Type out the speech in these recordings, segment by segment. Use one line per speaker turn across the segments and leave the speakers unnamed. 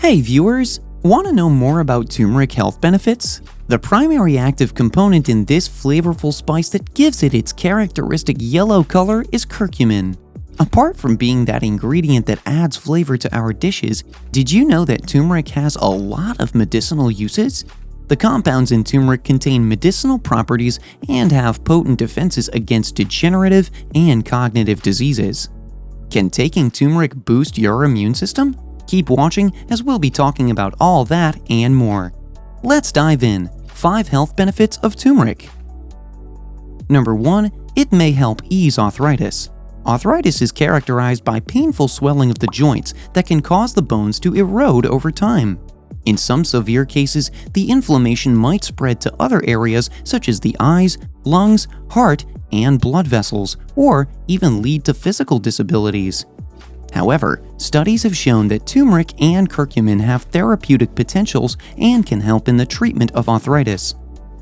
Hey viewers! Want to know more about turmeric health benefits? The primary active component in this flavorful spice that gives it its characteristic yellow color is curcumin. Apart from being that ingredient that adds flavor to our dishes, did you know that turmeric has a lot of medicinal uses? The compounds in turmeric contain medicinal properties and have potent defenses against degenerative and cognitive diseases. Can taking turmeric boost your immune system? Keep watching as we'll be talking about all that and more. Let's dive in. 5 health benefits of turmeric. Number 1. It may help ease arthritis. Arthritis is characterized by painful swelling of the joints that can cause the bones to erode over time. In some severe cases, the inflammation might spread to other areas such as the eyes, lungs, heart, and blood vessels, or even lead to physical disabilities. However, studies have shown that turmeric and curcumin have therapeutic potentials and can help in the treatment of arthritis.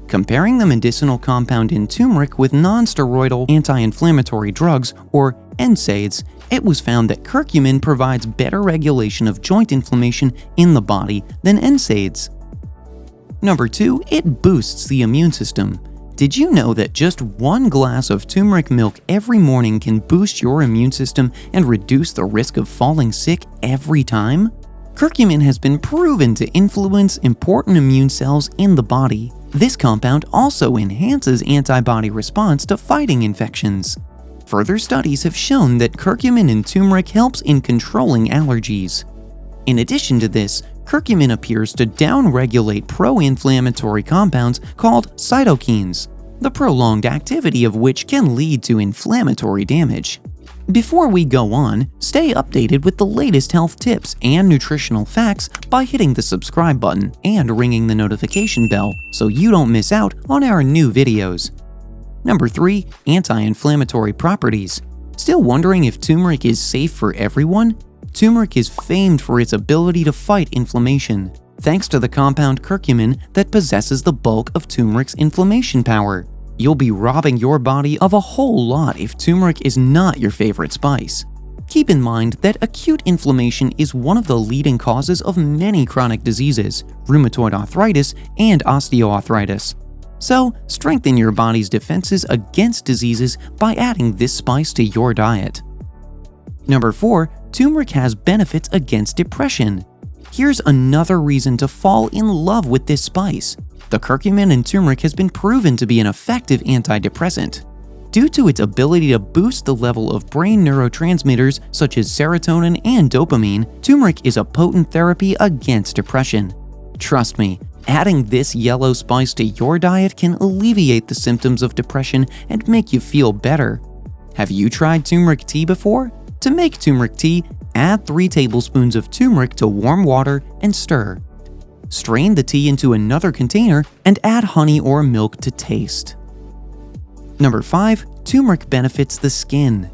Comparing the medicinal compound in turmeric with non-steroidal anti-inflammatory drugs, or NSAIDs, it was found that curcumin provides better regulation of joint inflammation in the body than NSAIDs. Number 2. It boosts the immune system. Did you know that just 1 glass of turmeric milk every morning can boost your immune system and reduce the risk of falling sick every time? Curcumin has been proven to influence important immune cells in the body. This compound also enhances antibody response to fighting infections. Further studies have shown that curcumin in turmeric helps in controlling allergies. In addition to this, curcumin appears to downregulate pro-inflammatory compounds called cytokines, the prolonged activity of which can lead to inflammatory damage. Before we go on, stay updated with the latest health tips and nutritional facts by hitting the subscribe button and ringing the notification bell so you don't miss out on our new videos. Number 3. Anti-inflammatory properties. Still wondering if turmeric is safe for everyone? Turmeric is famed for its ability to fight inflammation, thanks to the compound curcumin that possesses the bulk of turmeric's inflammation power. You'll be robbing your body of a whole lot if turmeric is not your favorite spice. Keep in mind that acute inflammation is one of the leading causes of many chronic diseases, rheumatoid arthritis, and osteoarthritis. So, strengthen your body's defenses against diseases by adding this spice to your diet. Number 4. Turmeric has benefits against depression. Here's another reason to fall in love with this spice. The curcumin in turmeric has been proven to be an effective antidepressant. Due to its ability to boost the level of brain neurotransmitters such as serotonin and dopamine, turmeric is a potent therapy against depression. Trust me, adding this yellow spice to your diet can alleviate the symptoms of depression and make you feel better. Have you tried turmeric tea before? To make turmeric tea, add 3 tablespoons of turmeric to warm water and stir. Strain the tea into another container and add honey or milk to taste. Number 5. Turmeric benefits the skin.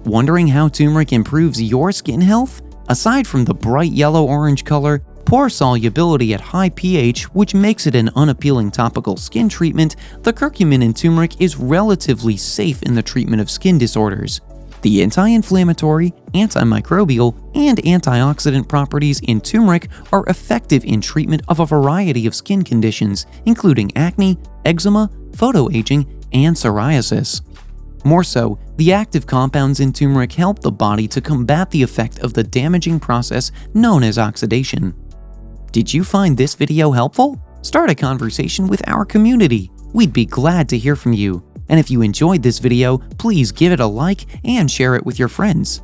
Wondering how turmeric improves your skin health? Aside from the bright yellow-orange color, poor solubility at high pH, which makes it an unappealing topical skin treatment, the curcumin in turmeric is relatively safe in the treatment of skin disorders. The anti-inflammatory, antimicrobial, and antioxidant properties in turmeric are effective in treatment of a variety of skin conditions, including acne, eczema, photoaging, and psoriasis. More so, the active compounds in turmeric help the body to combat the effect of the damaging process known as oxidation. Did you find this video helpful? Start a conversation with our community. We'd be glad to hear from you. And if you enjoyed this video, please give it a like and share it with your friends.